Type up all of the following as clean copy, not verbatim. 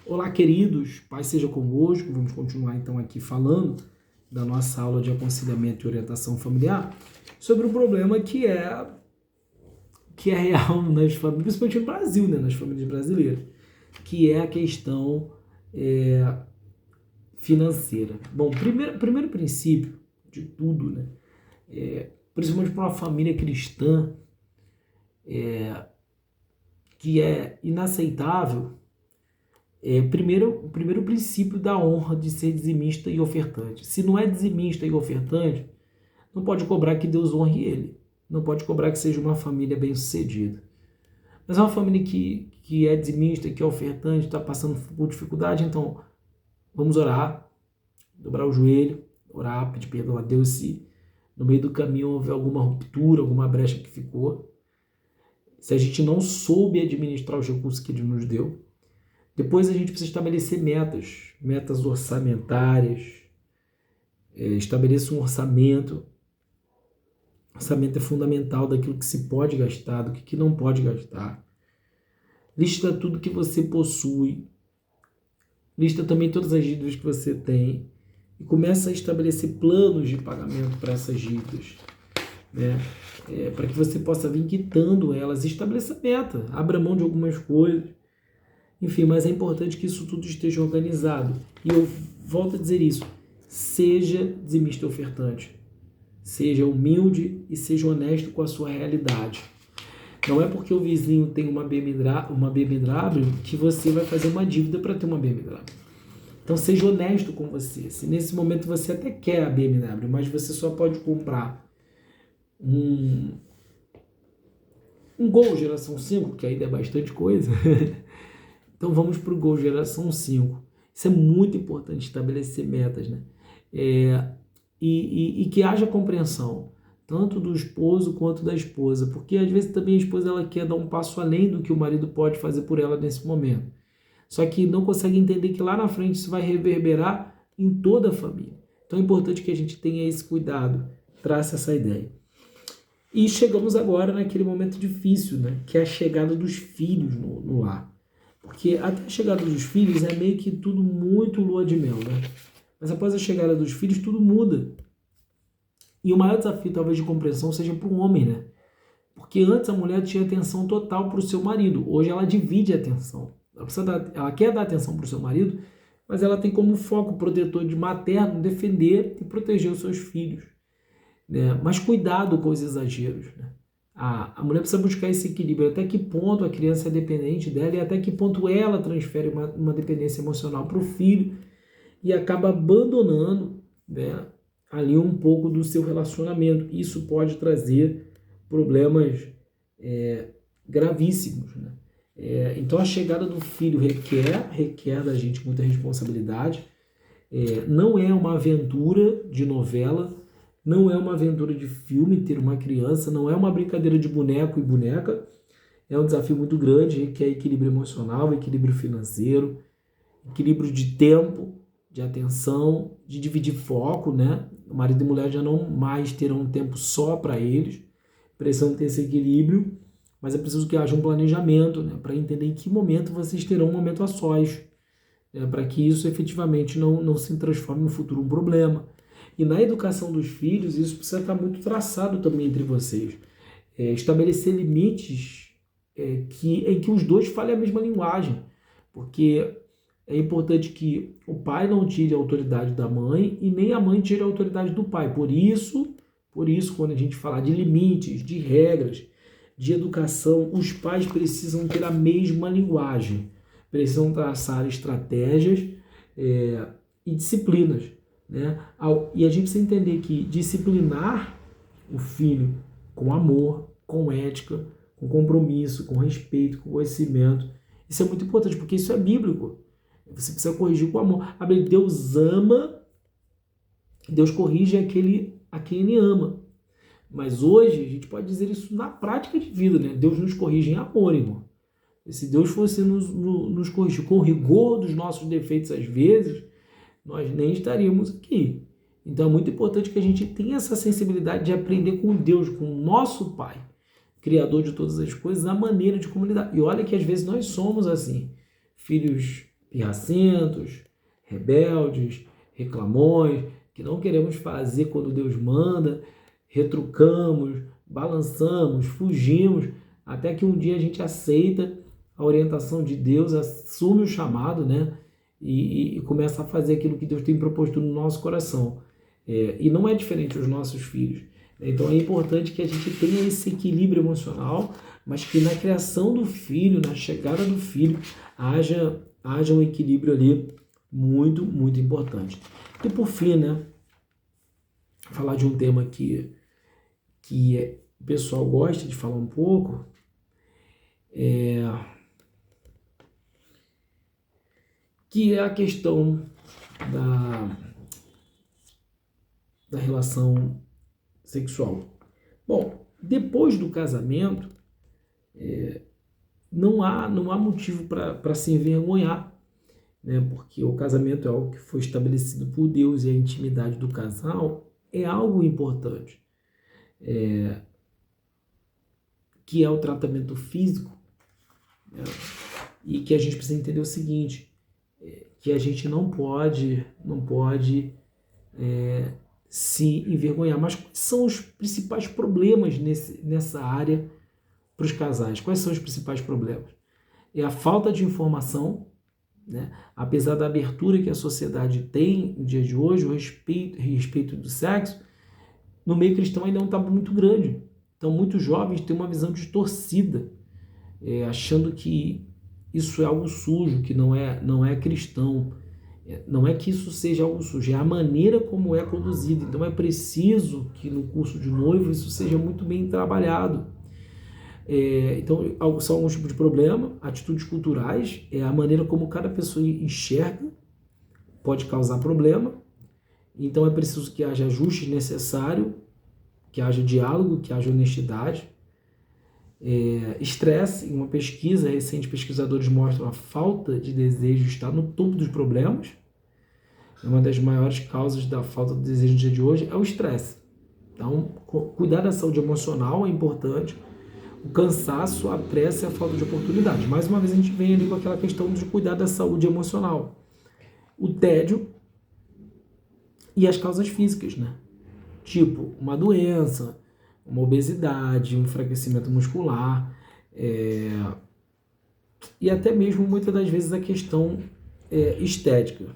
Olá, queridos, Pai seja convosco. Vamos continuar então aqui falando da nossa aula de aconselhamento e orientação familiar sobre um problema que é real nas famílias, principalmente no Brasil, né, nas famílias brasileiras, que é a questão financeira. Bom, primeiro princípio de tudo, né, principalmente para uma família cristã, que é inaceitável. O primeiro princípio da honra de ser dizimista e ofertante. Se não é dizimista e ofertante, não pode cobrar que Deus honre ele. Não pode cobrar que seja uma família bem-sucedida. Mas é uma família que é dizimista, que é ofertante, está passando por dificuldade, então vamos orar, dobrar o joelho, orar, pedir perdão a Deus se no meio do caminho houve alguma ruptura, alguma brecha que ficou. Se a gente não soube administrar os recursos que Ele nos deu. Depois a gente precisa estabelecer metas orçamentárias, estabeleça um orçamento. Orçamento é fundamental daquilo que se pode gastar, do que não pode gastar. Lista tudo que você possui, lista também todas as dívidas que você tem e começa a estabelecer planos de pagamento para essas dívidas, né? Para que você possa vir quitando elas, estabeleça meta, abra mão de algumas coisas. Enfim, mas é importante que isso tudo esteja organizado. E eu volto a dizer isso. Seja dizimista ofertante. Seja humilde e seja honesto com a sua realidade. Não é porque o vizinho tem uma BMW que você vai fazer uma dívida para ter uma BMW. Então seja honesto com você. Se nesse momento você até quer a BMW, mas você só pode comprar um Gol geração 5, que ainda é bastante coisa. Então vamos para o Gol geração 5. Isso é muito importante, estabelecer metas, né? E que haja compreensão, tanto do esposo quanto da esposa, porque às vezes também a esposa ela quer dar um passo além do que o marido pode fazer por ela nesse momento. Só que não consegue entender que lá na frente isso vai reverberar em toda a família. Então é importante que a gente tenha esse cuidado, trace essa ideia. E chegamos agora naquele momento difícil, né? Que é a chegada dos filhos no lar. Porque até a chegada dos filhos é meio que tudo muito lua de mel, né? Mas após a chegada dos filhos, tudo muda. E o maior desafio, talvez, de compreensão seja para o homem, né? Porque antes a mulher tinha atenção total para o seu marido. Hoje ela divide a atenção. Ela quer dar atenção para o seu marido, mas ela tem como foco protetor de materno defender e proteger os seus filhos, né? Mas cuidado com os exageros, né? A mulher precisa buscar esse equilíbrio. Até que ponto a criança é dependente dela e até que ponto ela transfere uma dependência emocional para o filho e acaba abandonando, né, ali um pouco do seu relacionamento. Isso pode trazer problemas gravíssimos, né? Então a chegada do filho requer da gente muita responsabilidade. Não é uma aventura de novela, não é uma aventura de filme ter uma criança, não é uma brincadeira de boneco e boneca. É um desafio muito grande, requer equilíbrio emocional, equilíbrio financeiro, equilíbrio de tempo, de atenção, de dividir foco, né? O marido e mulher já não mais terão um tempo só para eles, precisam ter esse equilíbrio, mas é preciso que haja um planejamento, né? Para entender em que momento vocês terão um momento a sós, né? Para que isso efetivamente não se transforme no futuro um problema. E na educação dos filhos, isso precisa estar muito traçado também entre vocês. Estabelecer limites em que os dois falem a mesma linguagem, porque é importante que o pai não tire a autoridade da mãe e nem a mãe tire a autoridade do pai. Por isso, quando a gente falar de limites, de regras, de educação, os pais precisam ter a mesma linguagem, precisam traçar estratégias e disciplinas, né? E a gente precisa entender que disciplinar o filho com amor, com ética, com compromisso, com respeito, com conhecimento, isso é muito importante, porque isso é bíblico. Você precisa corrigir com amor. Deus ama, Deus corrige a quem Ele ama. Mas hoje a gente pode dizer isso na prática de vida, né? Deus nos corrige em amor, irmão. E se Deus fosse nos corrigir com o rigor dos nossos defeitos às vezes, nós nem estaríamos aqui. Então é muito importante que a gente tenha essa sensibilidade de aprender com Deus, com o nosso Pai, Criador de todas as coisas, a maneira de como lidar. E olha que às vezes nós somos assim, filhos pirracentos, rebeldes, reclamões, que não queremos fazer quando Deus manda, retrucamos, balançamos, fugimos, até que um dia a gente aceita a orientação de Deus, assume o chamado, né? E começa a fazer aquilo que Deus tem proposto no nosso coração. E não é diferente os nossos filhos. Então é importante que a gente tenha esse equilíbrio emocional, mas que na criação do filho, na chegada do filho, haja um equilíbrio ali muito, muito importante. E por fim, né, falar de um tema que o pessoal gosta de falar um pouco, que é a questão da relação sexual. Bom, depois do casamento, não há motivo para se envergonhar, né? Porque o casamento é algo que foi estabelecido por Deus e a intimidade do casal é algo importante, que é o tratamento físico, né? E que a gente precisa entender o seguinte, que a gente não pode se envergonhar. Mas quais são os principais problemas nessa área para os casais? Quais são os principais problemas? É a falta de informação, né? Apesar da abertura que a sociedade tem no dia de hoje, o respeito do sexo, no meio cristão ainda é um tabu muito grande. Então, muitos jovens têm uma visão distorcida, achando que isso é algo sujo, que não é cristão. Não é que isso seja algo sujo, é a maneira como é conduzido. Então é preciso que no curso de noivo isso seja muito bem trabalhado. Então são alguns tipos de problema, atitudes culturais, a maneira como cada pessoa enxerga pode causar problema. Então é preciso que haja ajuste necessário, que haja diálogo, que haja honestidade. Estresse, em uma pesquisa recente, pesquisadores mostram a falta de desejo está no topo dos problemas. Uma das maiores causas da falta de desejo no dia de hoje é o estresse. Então, cuidar da saúde emocional é importante. O cansaço, a pressa e a falta de oportunidade. Mais uma vez a gente vem ali com aquela questão de cuidar da saúde emocional. O tédio e as causas físicas, né? Tipo, uma doença, uma obesidade, um enfraquecimento muscular, e até mesmo muitas das vezes a questão estética.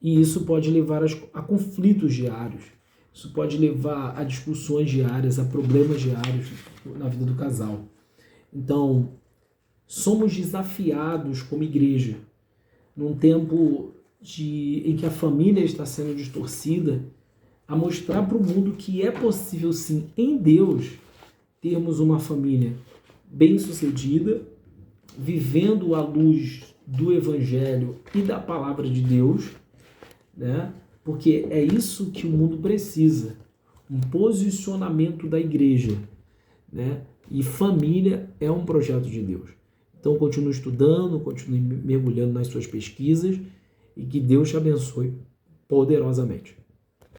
E isso pode levar a conflitos diários, isso pode levar a discussões diárias, a problemas diários na vida do casal. Então, somos desafiados como igreja, num tempo em que a família está sendo distorcida, a mostrar para o mundo que é possível sim, em Deus, termos uma família bem-sucedida, vivendo à luz do Evangelho e da Palavra de Deus, né? Porque é isso que o mundo precisa, um posicionamento da igreja, né? E família é um projeto de Deus. Então continue estudando, continue mergulhando nas suas pesquisas e que Deus te abençoe poderosamente.